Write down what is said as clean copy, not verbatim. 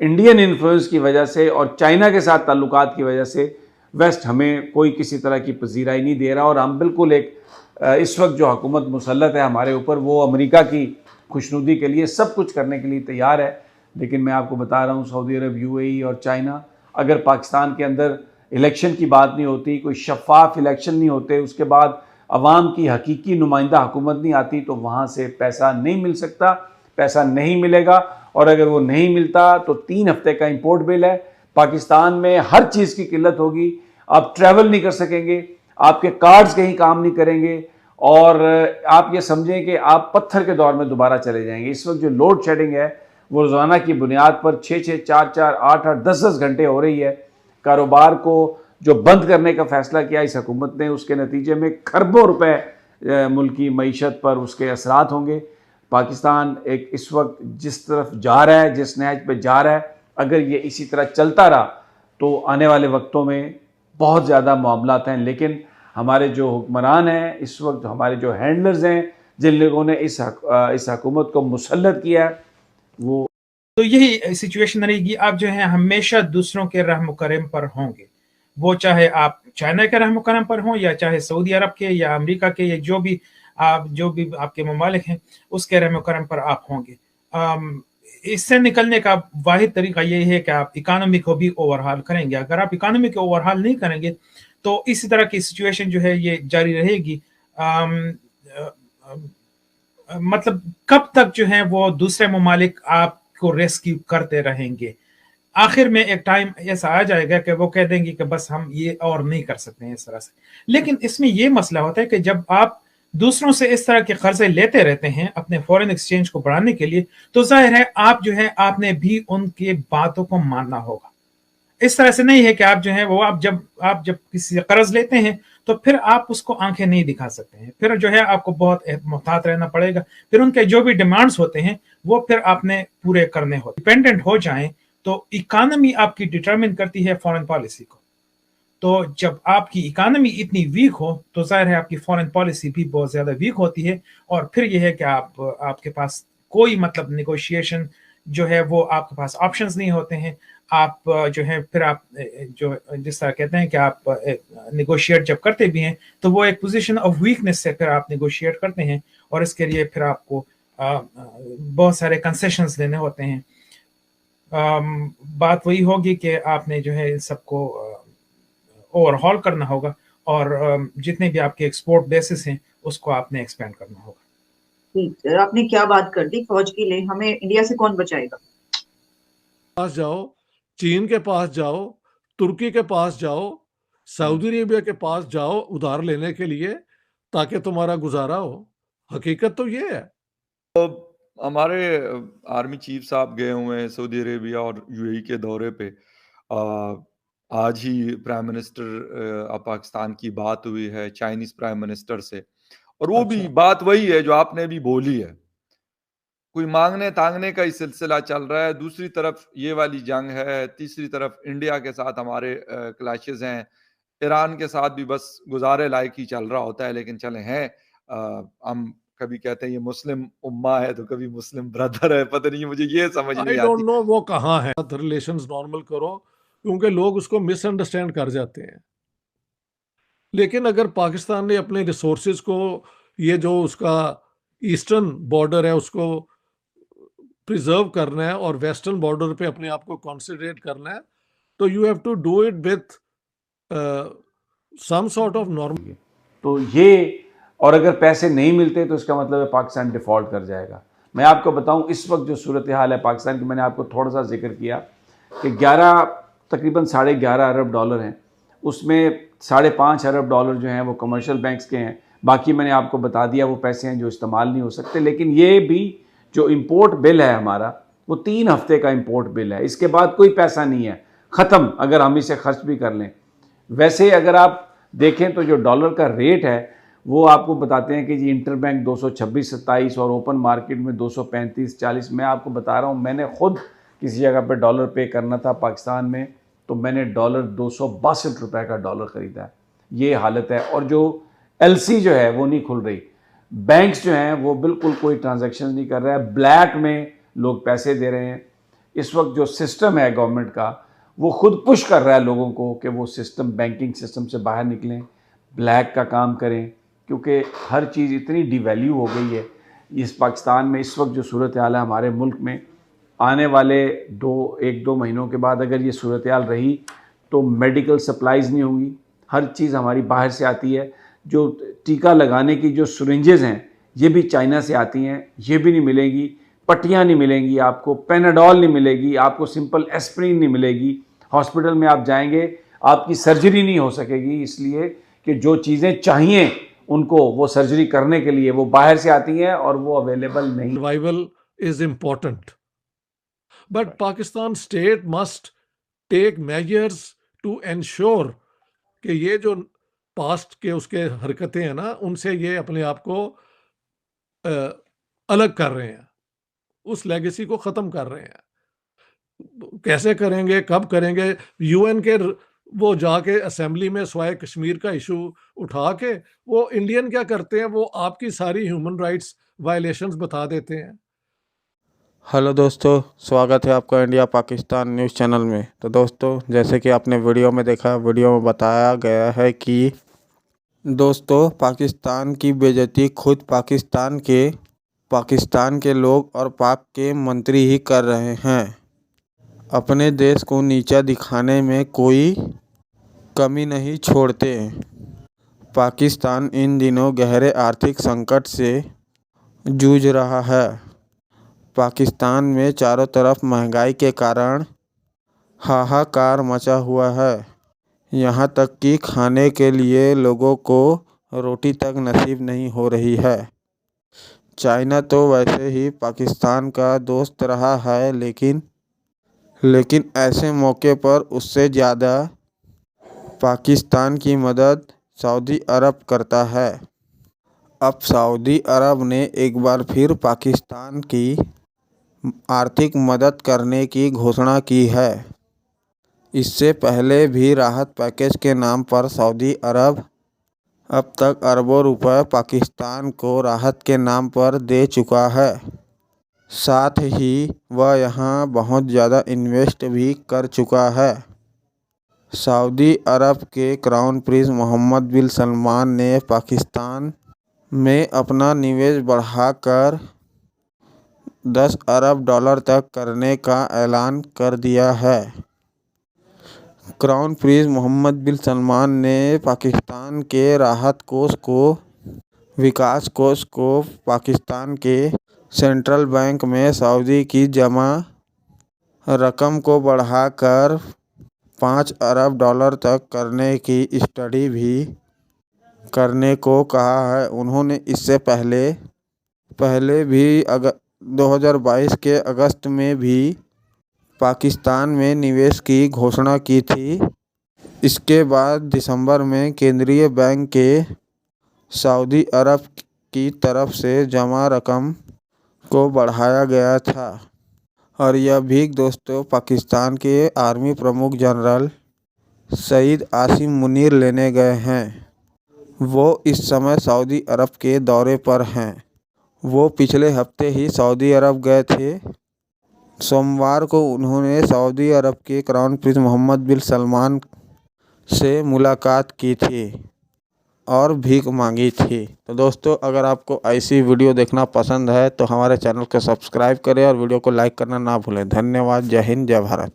Indian influence की वजह से और चाइना के साथ ताल्लुकात की वजह से वेस्ट हमें कोई किसी तरह की पजीराई नहीं दे रहा, और हम बिल्कुल एक इस वक्त जो हुकूमत मुसल्लत है हमारे ऊपर, वो अमेरिका की खुशनुदी के लिए सब कुछ करने के लिए तैयार है। लेकिन मैं आपको बता रहा हूँ, सऊदी अरब, यूएई और चाइना, अगर पाकिस्तान के अंदर इलेक्शन की बात नहीं होती, कोई शफाफ इलेक्शन नहीं होते, उसके बाद अवाम की हकीकी नुमाइंदा हुकूमत नहीं आती, तो वहाँ से पैसा नहीं मिल सकता, पैसा नहीं मिलेगा। और अगर वो नहीं मिलता तो 3 हफ्ते का इंपोर्ट बिल है। पाकिस्तान में हर चीज़ की किल्लत होगी, आप ट्रैवल नहीं कर सकेंगे, आपके कार्ड्स कहीं काम नहीं करेंगे, और आप ये समझें कि आप पत्थर के दौर में दोबारा चले जाएंगे। इस वक्त जो लोड शेडिंग है वो रोज़ाना की बुनियाद पर 6-6, 4-4, 8-8, 10-10 घंटे हो रही है। कारोबार को जो बंद करने का फैसला किया इस हुकूमत ने, उसके नतीजे में खरबों रुपए मुल्क की मईशत पर उसके असरात होंगे। पाकिस्तान एक इस वक्त जिस तरफ जा रहा है, जिस नहज पे जा रहा है, अगर ये इसी तरह चलता रहा तो आने वाले वक्तों में बहुत ज़्यादा मामलात हैं। लेकिन हमारे जो हुक्मरान हैं इस वक्त, हमारे जो हैंडलर्स हैं, जिन लोगों ने इस हुकूमत को मुसल्लत किया है, वो तो यही सिचुएशन रहेगी। आप जो है हमेशा दूसरों के रहम करम पर होंगे, वो चाहे आप चाइना के रहम करम पर हों या चाहे सऊदी अरब के या अमेरिका के या जो भी आपके ममालिक हैं उसके रहम करम पर आप होंगे। इससे निकलने का वाहिद तरीका यही है कि आप इकानमी को भी ओवरहाल करेंगे। अगर आप इकानमी को ओवरहाल नहीं करेंगे तो इसी तरह की सिचुएशन जो है ये जारी रहेगी। मतलब कब तक जो है वो दूसरे ममालिक आपको रेस्क्यू करते रहेंगे। आखिर में एक टाइम ऐसा आ जाएगा कि वो कह देंगे कि बस हम ये और नहीं कर सकते हैं इस तरह से। लेकिन इसमें ये मसला होता है कि जब आप दूसरों से इस तरह के कर्जे लेते रहते हैं अपने फॉरेन एक्सचेंज को बढ़ाने के लिए, तो जाहिर है आप जो है आपने भी उनके बातों को मानना होगा। इस तरह से नहीं है कि आप जो है वो आप जब किसी से कर्ज लेते हैं तो फिर आप उसको आंखें नहीं दिखा सकते हैं, फिर जो है आपको बहुत मोहतात रहना पड़ेगा, फिर उनके जो भी डिमांड्स होते हैं वो फिर आपने पूरे करने होते। डिपेंडेंट हो जाएं तो इकानमी आपकी डिटरमिन करती है फॉरेन पॉलिसी को। तो जब आपकी इकानमी इतनी वीक हो तो जाहिर है आपकी फॉरेन पॉलिसी भी बहुत ज्यादा वीक होती है, और फिर यह है कि आपके पास कोई मतलब निगोशिएशन जो है वो आपके पास ऑप्शंस नहीं होते हैं। आप जो है फिर आप जो जिस तरह कहते हैं कि आप निगोशिएट जब करते भी हैं तो वो एक पोजीशन ऑफ वीकनेस से फिर आप निगोशिएट करते हैं, और इसके लिए फिर आपको बहुत सारे कंसेशंस लेने होते हैं। बात वही होगी कि आपने जो है इन सबको ओवरहॉल करना होगा, और जितने भी आपके एक्सपोर्ट बेसिस हैं उसको आपने एक्सपेंड करना होगा। ठीक है, आपने क्या बात कर दी फौज की लिए, हमें इंडिया से कौन बचाएगा? पास जाओ, चीन के पास जाओ, तुर्की के पास जाओ, सऊदी अरेबिया के पास जाओ उधार लेने के लिए ताकि तुम्हारा गुजारा हो। हकीकत तो ये है। हमारे आर्मी चीफ साहब गए हुए हैं सऊदी अरेबिया और यूएई के दौरे पे। आज ही प्राइम मिनिस्टर पाकिस्तान की बात हुई है चाइनीज प्राइम मिनिस्टर से, और वो भी बात वही है जो आपने भी बोली है। कोई मांगने तांगने का ही सिलसिला चल रहा है। दूसरी तरफ ये वाली जंग है, तीसरी तरफ इंडिया के साथ हमारे क्लैशेस हैं, ईरान के साथ भी बस गुजारे लायक ही चल रहा होता है। लेकिन चले हैं, हम कभी कहते हैं ये मुस्लिम उम्मा है तो कभी मुस्लिम ब्रदर है, पता नहीं, मुझे ये समझ नहीं आई डोंट आती। नो वो कहाँ है। रिलेशंस नॉर्मल करो, क्योंकि लोग उसको मिसअंडरस्टैंड कर जाते हैं। लेकिन अगर पाकिस्तान ने अपने रिसोर्सेज को, ये जो उसका ईस्टर्न बॉर्डर है उसको प्रिजर्व करना है और वेस्टर्न बॉर्डर पे अपने आप को कॉन्सेंट्रेट करना है, तो you have to do it with some sort of normal. तो ये, और अगर पैसे नहीं मिलते तो इसका मतलब है पाकिस्तान डिफ़ॉल्ट कर जाएगा। मैं आपको बताऊं इस वक्त जो सूरत हाल है पाकिस्तान की, मैंने आपको थोड़ा सा जिक्र किया कि 11 तकरीबन $11.5 अरब हैं, उसमें $5.5 अरब जो हैं वो कमर्शियल बैंक्स के हैं। बाकी मैंने आपको बता दिया वो पैसे हैं जो इस्तेमाल नहीं हो सकते। लेकिन ये भी जो इम्पोर्ट बिल है हमारा, वो 3 हफ्ते का इम्पोर्ट बिल है, इसके बाद कोई पैसा नहीं है, ख़त्म, अगर हम इसे खर्च भी कर लें। वैसे अगर आप देखें तो जो डॉलर का रेट है वो आपको बताते हैं कि जी इंटर बैंक 226-27 और ओपन मार्केट में 235-40। मैं आपको बता रहा हूँ, मैंने खुद किसी जगह पे डॉलर पे करना था पाकिस्तान में, तो मैंने $262 का डॉलर ख़रीदा है। ये हालत है। और जो एलसी जो है वो नहीं खुल रही, बैंक्स जो हैं वो बिल्कुल कोई ट्रांजैक्शन नहीं कर रहा है, ब्लैक में लोग पैसे दे रहे हैं। इस वक्त जो सिस्टम है गवर्नमेंट का, वो खुद पुश कर रहा है लोगों को कि वो सिस्टम, बैंकिंग सिस्टम से बाहर निकलें, ब्लैक का काम करें, क्योंकि हर चीज़ इतनी डिवैल्यू हो गई है इस पाकिस्तान में। इस वक्त जो सूरत हाल है हमारे मुल्क में, आने वाले 1-2 महीनों के बाद अगर ये सूरत हाल रही तो मेडिकल सप्लाईज़ नहीं होंगी, हर चीज़ हमारी बाहर से आती है। जो टीका लगाने की जो सिरिंजेस हैं ये भी चाइना से आती हैं, ये भी नहीं मिलेंगी, पट्टियाँ नहीं मिलेंगी आपको, पेनाडॉल नहीं मिलेगी आपको, सिंपल एस्प्रिन नहीं मिलेगी। हॉस्पिटल में आप जाएंगे आपकी सर्जरी नहीं हो सकेगी, इसलिए कि जो चीज़ें चाहिए उनको वो सर्जरी करने के लिए वो बाहर से आती हैं और वो अवेलेबल नहीं। Survival is important, but Pakistan state must take measures to ensure कि ये जो पास्ट के उसके हरकतें हैं ना, उनसे ये अपने आप को अलग कर रहे हैं, उस लेगेसी को ख़त्म कर रहे हैं। कैसे करेंगे, कब करेंगे? यूएन के वो जाके असेंबली में स्वाय कश्मीर का इशू उठा के वो इंडियन क्या करते हैं, वो आपकी सारी ह्यूमन राइट्स वायलेशंस बता देते हैं। हेलो दोस्तों, स्वागत है आपका इंडिया पाकिस्तान न्यूज़ चैनल में। तो दोस्तों, जैसे कि आपने वीडियो में देखा, वीडियो में बताया गया है कि दोस्तों पाकिस्तान की बेइज्जती खुद पाकिस्तान के लोग और पाक के मंत्री ही कर रहे हैं। अपने देश को नीचा दिखाने में कोई कमी नहीं छोड़ते। पाकिस्तान इन दिनों गहरे आर्थिक संकट से जूझ रहा है। पाकिस्तान में चारों तरफ महंगाई के कारण हाहाकार मचा हुआ है। यहाँ तक कि खाने के लिए लोगों को रोटी तक नसीब नहीं हो रही है। चाइना तो वैसे ही पाकिस्तान का दोस्त रहा है, लेकिन ऐसे मौके पर उससे ज़्यादा पाकिस्तान की मदद सऊदी अरब करता है। अब सऊदी अरब ने एक बार फिर पाकिस्तान की आर्थिक मदद करने की घोषणा की है। इससे पहले भी राहत पैकेज के नाम पर सऊदी अरब अब तक अरबों रुपए पाकिस्तान को राहत के नाम पर दे चुका है। साथ ही वह यहां बहुत ज़्यादा इन्वेस्ट भी कर चुका है। सऊदी अरब के क्राउन प्रिंस मोहम्मद बिन सलमान ने पाकिस्तान में अपना निवेश बढ़ाकर $10 अरब तक करने का ऐलान कर दिया है। क्राउन प्रिंस मोहम्मद बिन सलमान ने पाकिस्तान के राहत कोष को, विकास कोष को पाकिस्तान के सेंट्रल बैंक में सऊदी की जमा रकम को बढ़ाकर $5 अरब तक करने की स्टडी भी करने को कहा है। उन्होंने इससे पहले भी 2022 के अगस्त में भी पाकिस्तान में निवेश की घोषणा की थी। इसके बाद दिसंबर में केंद्रीय बैंक के सऊदी अरब की तरफ से जमा रकम को बढ़ाया गया था। और यह भी दोस्तों पाकिस्तान के आर्मी प्रमुख जनरल सईद आसिम मुनीर लेने गए हैं। वो इस समय सऊदी अरब के दौरे पर हैं। वो पिछले हफ्ते ही सऊदी अरब गए थे। सोमवार को उन्होंने सऊदी अरब के क्राउन प्रिंस मोहम्मद बिन सलमान से मुलाकात की थी और भीख मांगी थी। तो दोस्तों, अगर आपको ऐसी वीडियो देखना पसंद है तो हमारे चैनल को सब्सक्राइब करें और वीडियो को लाइक करना ना भूलें। धन्यवाद। जय हिंद, जय भारत।